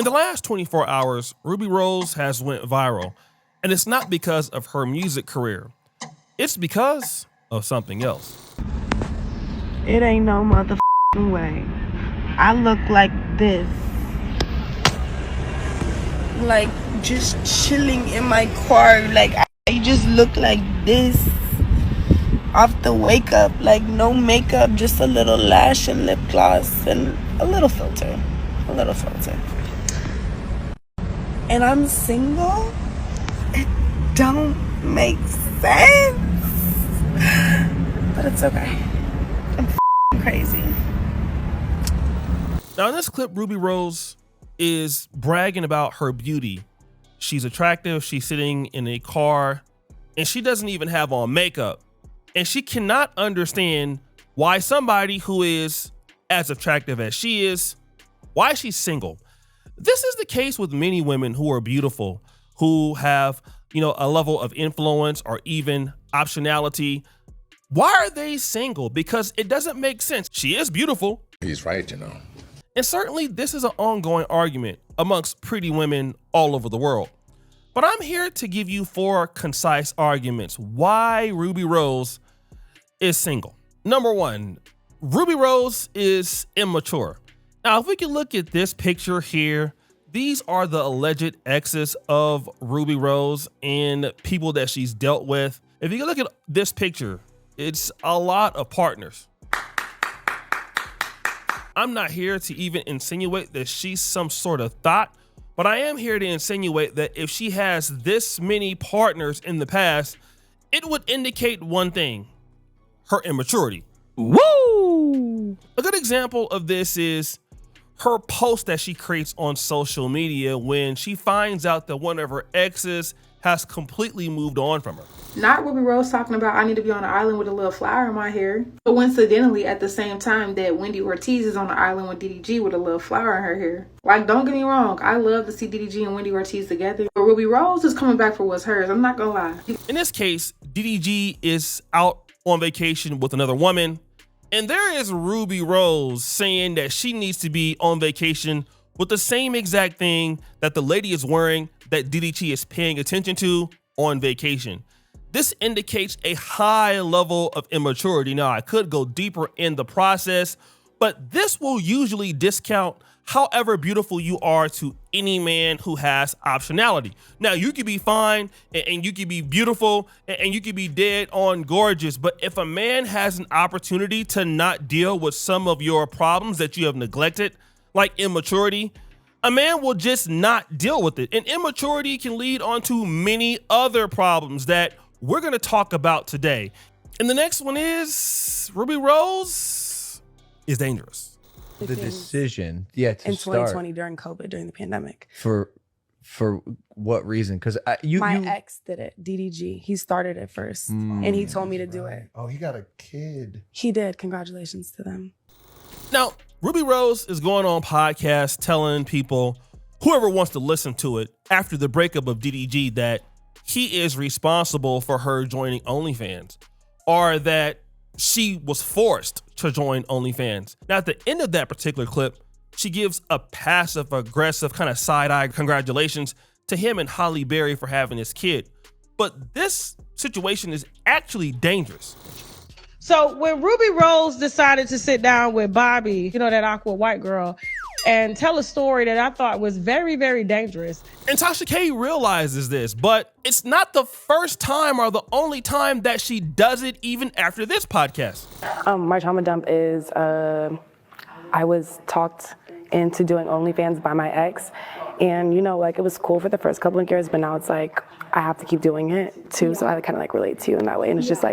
In the last 24 hours, Rubi Rose has went viral, and it's not because of her music career. It's because of something else. It ain't no motherfucking way. I look like this. Like, just chilling in my car. Like, I just look like this. Off the wake up. Like, no makeup, just a little lash and lip gloss and a little filter. A little filter. And I'm single? It don't make sense. But it's okay. I'm crazy. Now in this clip, Rubi Rose is bragging about her beauty. She's attractive, she's sitting in a car, and she doesn't even have on makeup. And she cannot understand why somebody who is as attractive as she is, why she's single. This is the case with many women who are beautiful, who have, a level of influence or even optionality. Why are they single? Because it doesn't make sense. She is beautiful. He's right, And certainly this is an ongoing argument amongst pretty women all over the world. But I'm here to give you 4 concise arguments why Rubi Rose is single. Number 1, Rubi Rose is immature. Now, if we can look at this picture here, these are the alleged exes of Rubi Rose and people that she's dealt with. If you can look at this picture, it's a lot of partners. I'm not here to even insinuate that she's some sort of thought, but I am here to insinuate that if she has this many partners in the past, it would indicate one thing: her immaturity. Woo! A good example of this is her post that she creates on social media when she finds out that one of her exes has completely moved on from her. Not Rubi Rose talking about I need to be on the island with a little flower in my hair. But coincidentally, at the same time that Wendy Ortiz is on the island with DDG with a little flower in her hair. Like, don't get me wrong, I love to see DDG and Wendy Ortiz together. But Rubi Rose is coming back for what's hers. I'm not gonna lie. In this case, DDG is out on vacation with another woman. And there is Rubi Rose saying that she needs to be on vacation with the same exact thing that the lady is wearing that DDG is paying attention to on vacation. This indicates a high level of immaturity. Now, I could go deeper in the process, but this will usually discount however beautiful you are to any man who has optionality. Now, you could be fine and you could be beautiful and you could be dead on gorgeous, but if a man has an opportunity to not deal with some of your problems that you have neglected, like immaturity, a man will just not deal with it. And immaturity can lead on to many other problems that we're going to talk about today. And the next one is Rubi Rose is dangerous. The decision, to in start 2020 during COVID, during the pandemic. For what reason? Because my ex did it, DDG. He started it first, and he told me to do it. Oh, he got a kid. He did. Congratulations to them. Now, Rubi Rose is going on podcasts telling people, whoever wants to listen to it, after the breakup of DDG, that he is responsible for her joining OnlyFans, or that she was forced to join OnlyFans. Now, at the end of that particular clip, she gives a passive aggressive kind of side-eye congratulations to him and Holly Berry for having this kid. But this situation is actually dangerous. So when Rubi Rose decided to sit down with Bobby, that awkward white girl, and tell a story that I thought was very, very dangerous. And Tasha K realizes this, but it's not the first time or the only time that she does it, even after this podcast. My trauma dump is I was talked into doing OnlyFans by my ex. And, it was cool for the first couple of years, but now it's like I have to keep doing it too. So I kind of relate to you in that way. And it's just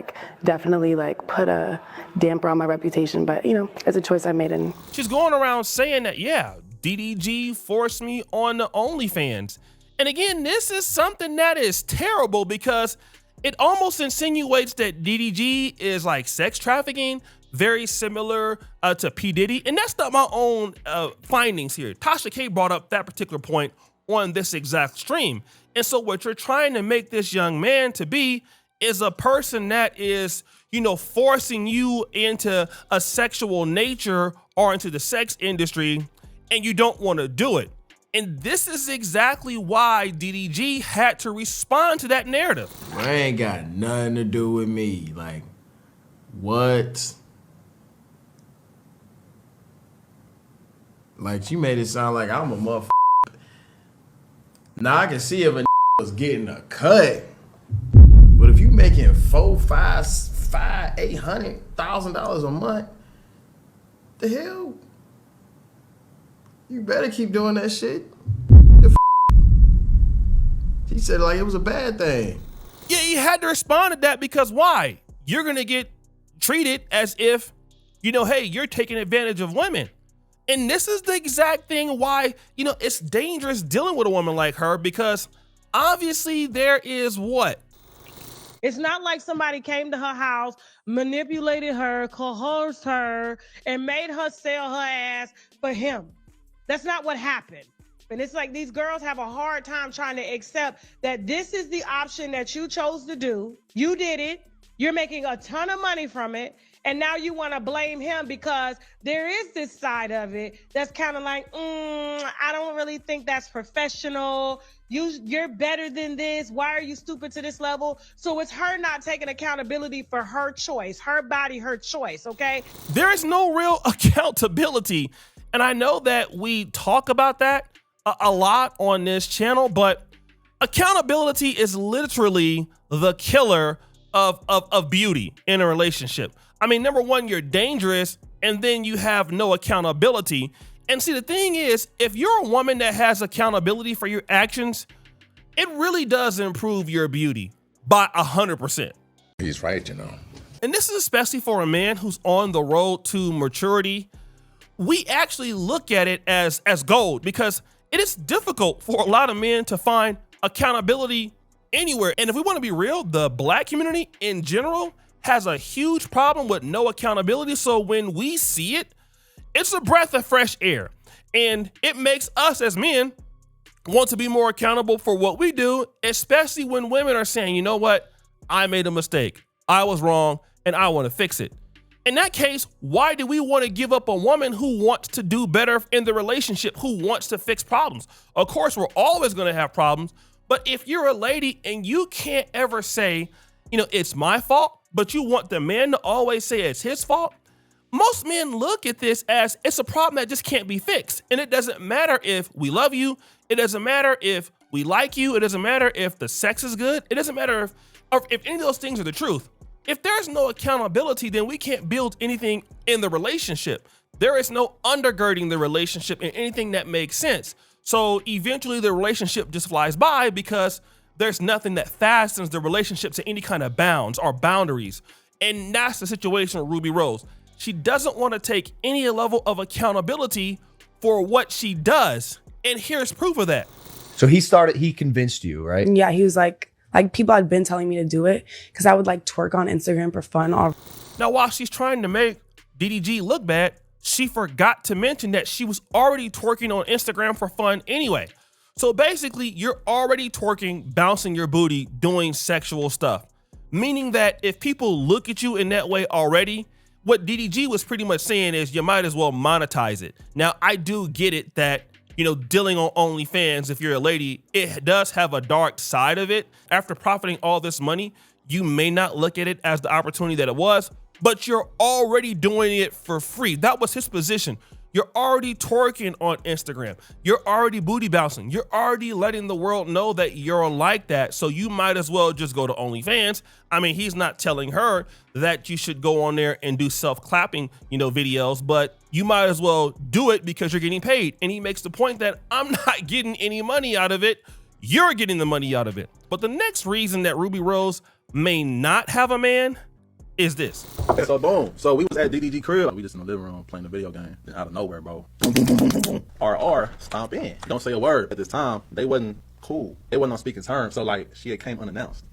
definitely put a damper on my reputation. But, it's a choice I made. And she's going around saying that, DDG forced me on the OnlyFans. And again, this is something that is terrible because it almost insinuates that DDG is like sex trafficking, very similar to P. Diddy. And that's not my own findings here. Tasha K brought up that particular point on this exact stream. And so what you're trying to make this young man to be is a person that is, forcing you into a sexual nature or into the sex industry, and you don't want to do it. And this is exactly why DDG had to respond to that narrative. Well, it ain't got nothing to do with me. Like, what? Like, she made it sound like I'm a motherfucker. Now, I can see if a was getting a cut, but if you making $800,000 a month, the hell? You better keep doing that shit. He said like it was a bad thing. Yeah, he had to respond to that because why? You're gonna get treated as if, hey, you're taking advantage of women. And this is the exact thing why, it's dangerous dealing with a woman like her, because obviously there is what? It's not like somebody came to her house, manipulated her, coerced her, and made her sell her ass for him. That's not what happened. And it's like these girls have a hard time trying to accept that this is the option that you chose to do. You did it. You're making a ton of money from it. And now you want to blame him because there is this side of it that's kind of like, I don't really think that's professional. You're better than this. Why are you stupid to this level? So it's her not taking accountability for her choice, her body, her choice, okay? There is no real accountability. And I know that we talk about that a lot on this channel, but accountability is literally the killer of beauty in a relationship. I mean, number one, you're dangerous, and then you have no accountability. And see, the thing is, if you're a woman that has accountability for your actions, it really does improve your beauty by 100%. He's right, And this is especially for a man who's on the road to maturity. We actually look at it as gold because it is difficult for a lot of men to find accountability anywhere. And if we want to be real, the Black community in general has a huge problem with no accountability. So when we see it, it's a breath of fresh air. And it makes us as men want to be more accountable for what we do, especially when women are saying, you know what, I made a mistake, I was wrong, and I want to fix it. In that case, why do we want to give up a woman who wants to do better in the relationship, who wants to fix problems? Of course, we're always going to have problems, but if you're a lady and you can't ever say, it's my fault, but you want the man to always say it's his fault, most men look at this as it's a problem that just can't be fixed. And it doesn't matter if we love you. It doesn't matter if we like you. It doesn't matter if the sex is good. It doesn't matter if any of those things are the truth. If there's no accountability, then we can't build anything in the relationship. There is no undergirding the relationship in anything that makes sense. So eventually the relationship just flies by because there's nothing that fastens the relationship to any kind of bounds or boundaries. And that's the situation with Rubi Rose. She doesn't want to take any level of accountability for what she does. And here's proof of that. So he convinced you, right? Yeah, he was like people had been telling me to do it because I would like twerk on Instagram for fun. Now, while she's trying to make DDG look bad, she forgot to mention that she was already twerking on Instagram for fun anyway. So basically, you're already twerking, bouncing your booty, doing sexual stuff. Meaning that if people look at you in that way already, what DDG was pretty much saying is you might as well monetize it. Now, I do get it that, dealing on OnlyFans, if you're a lady, it does have a dark side of it. After profiting all this money, you may not look at it as the opportunity that it was, but you're already doing it for free. That was his position. You're already twerking on Instagram. You're already booty bouncing. You're already letting the world know that you're like that. So you might as well just go to OnlyFans. I mean, he's not telling her that you should go on there and do self-clapping, videos, but you might as well do it because you're getting paid. And he makes the point that I'm not getting any money out of it. You're getting the money out of it. But the next reason that Rubi Rose may not have a man is this. So boom. So we was at DDG crib. We just in the living room playing the video game. Then out of nowhere, bro. Boom, boom, boom, boom, boom. RR, stomp in. Don't say a word. At this time, they wasn't cool. They wasn't on speaking terms. So like, she had came unannounced.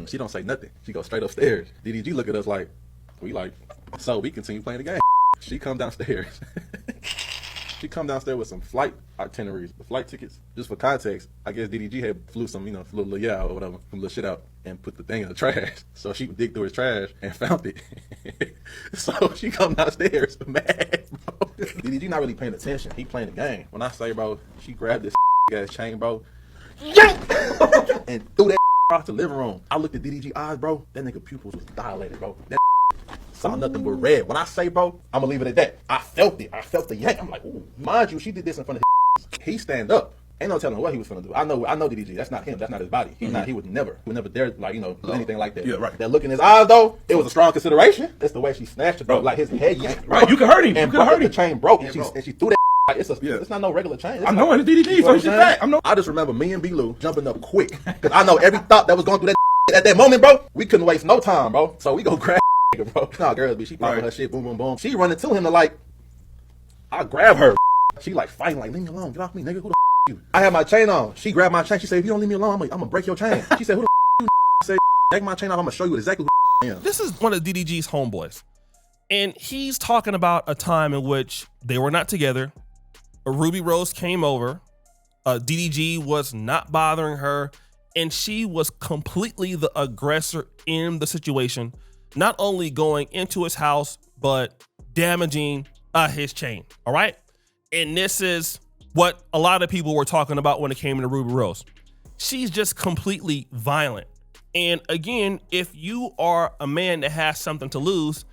She don't say nothing. She goes straight upstairs. DDG look at us like, so we continue playing the game. She come downstairs. She come downstairs with some flight itineraries, the flight tickets. Just for context, I guess DDG had flew some, flew a little or whatever, some little shit out and put the thing in the trash. So she would dig through his trash and found it. So she come downstairs mad, bro. DDG not really paying attention. He playing the game. When I say, bro, she grabbed this ass chain, bro, and threw that across the living room. I looked at DDG eyes, bro. That nigga pupils was dilated, bro. That saw nothing but red. When I say, bro, I'm gonna leave it at that. I felt it. I felt the yank. I'm like, ooh. Mind you, she did this in front of his. He stand up. Ain't no telling what he was gonna do. I know DDG. That's not him. That's not his body. He would never dare, like, do anything like that. Yeah, right. That look in his eyes, though, it was a strong consideration. That's the way she snatched it, bro. Like his head yanked. Right, you can hurt him. And you can hurt the him. chain broke, and she threw that. Like, it's not no regular chain. I know, and it's DDG, so it's just that. I just remember me and B-Lou jumping up quick, because I know every thought that was going through that at that moment, bro. We couldn't waste no time, bro. So we go grab nigga, bro. Nah, girls, she popping her shit, boom, boom, boom. She running to him to, like, I grab her. She like fighting, like, leave me alone, get off me, nigga. Who the you? I have my chain on. She grabbed my chain. She said, if you don't leave me alone, I'm gonna break your chain. She said, who the you? I said, take my chain off. I'm gonna show you exactly who I am. This is one of DDG's homeboys. And he's talking about a time in which they were not together. Rubi Rose came over. DDG was not bothering her. And she was completely the aggressor in the situation. Not only going into his house, but damaging his chain. All right. And this is what a lot of people were talking about when it came to Rubi Rose. She's just completely violent. And again, if you are a man that has something to lose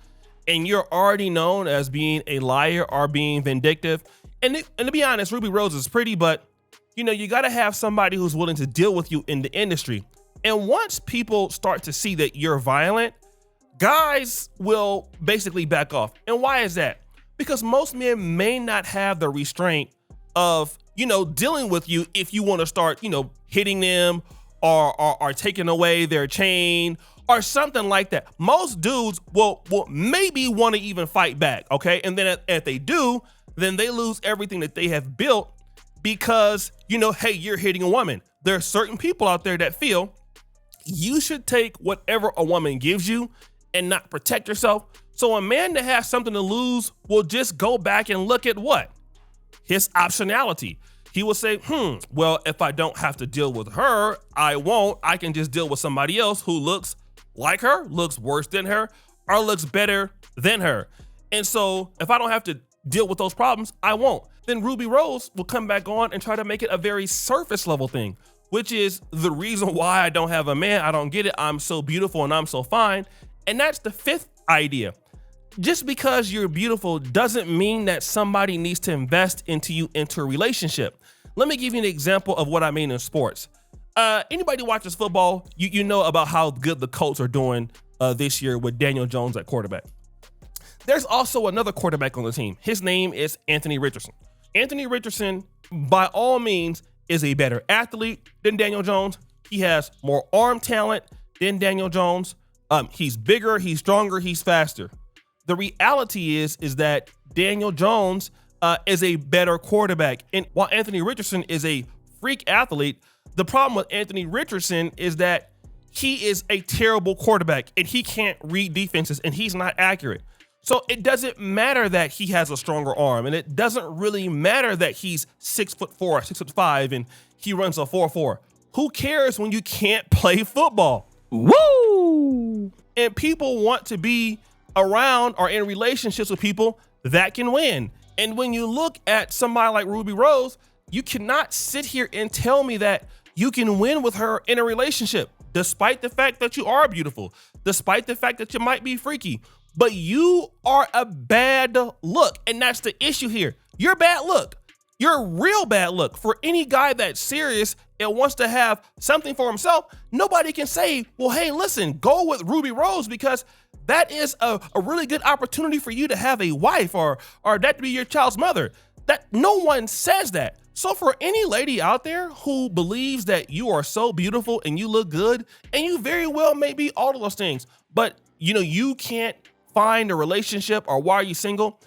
and you're already known as being a liar or being vindictive, and to be honest, Rubi Rose is pretty, but you got to have somebody who's willing to deal with you in the industry. And once people start to see that you're violent, guys will basically back off. And why is that? Because most men may not have the restraint of, dealing with you if you want to start, hitting them or taking away their chain or something like that. Most dudes will maybe want to even fight back, okay? And then if they do, then they lose everything that they have built because, hey, you're hitting a woman. There are certain people out there that feel you should take whatever a woman gives you and not protect yourself. So a man that has something to lose will just go back and look at what? His optionality. He will say, well, if I don't have to deal with her, I won't. I can just deal with somebody else who looks like her, looks worse than her, or looks better than her. And so if I don't have to deal with those problems, I won't. Then Rubi Rose will come back on and try to make it a very surface level thing, which is the reason why I don't have a man. I don't get it. I'm so beautiful and I'm so fine. And that's the fifth idea. Just because you're beautiful doesn't mean that somebody needs to invest into you into a relationship. Let me give you an example of what I mean in sports. Anybody watches football, you know about how good the Colts are doing this year with Daniel Jones at quarterback. There's also another quarterback on the team. His name is Anthony Richardson. Anthony Richardson, by all means, is a better athlete than Daniel Jones. He has more arm talent than Daniel Jones. He's bigger, he's stronger, he's faster. The reality is that Daniel Jones is a better quarterback. And while Anthony Richardson is a freak athlete, the problem with Anthony Richardson is that he is a terrible quarterback and he can't read defenses and he's not accurate. So it doesn't matter that he has a stronger arm, and it doesn't really matter that he's 6'4", 6'5", and he runs a 4.4. Who cares when you can't play football? Woo! And people want to be around or in relationships with people that can win. And when you look at somebody like Rubi Rose, you cannot sit here and tell me that you can win with her in a relationship, despite the fact that you are beautiful, despite the fact that you might be freaky, but you are a bad look. And that's the issue here. You're a bad look. You're a real bad look. For any guy that's serious and wants to have something for himself, nobody can say, well, hey, listen, go with Rubi Rose because that is a really good opportunity for you to have a wife or that to be your child's mother. That no one says that. So for any lady out there who believes that you are so beautiful and you look good, and you very well may be all of those things, but you can't find a relationship or why are you single?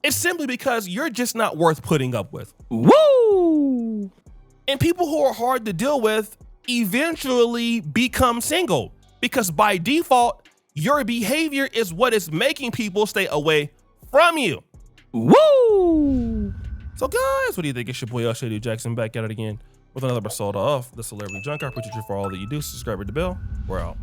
It's simply because you're just not worth putting up with. Woo! And people who are hard to deal with eventually become single because by default, your behavior is what is making people stay away from you. Woo! So guys, what do you think? It's your boy Oshay Duke Jackson back at it again with another episode of The Celebrity Junk. I appreciate you for all that you do. Subscribe to the bell. We're out.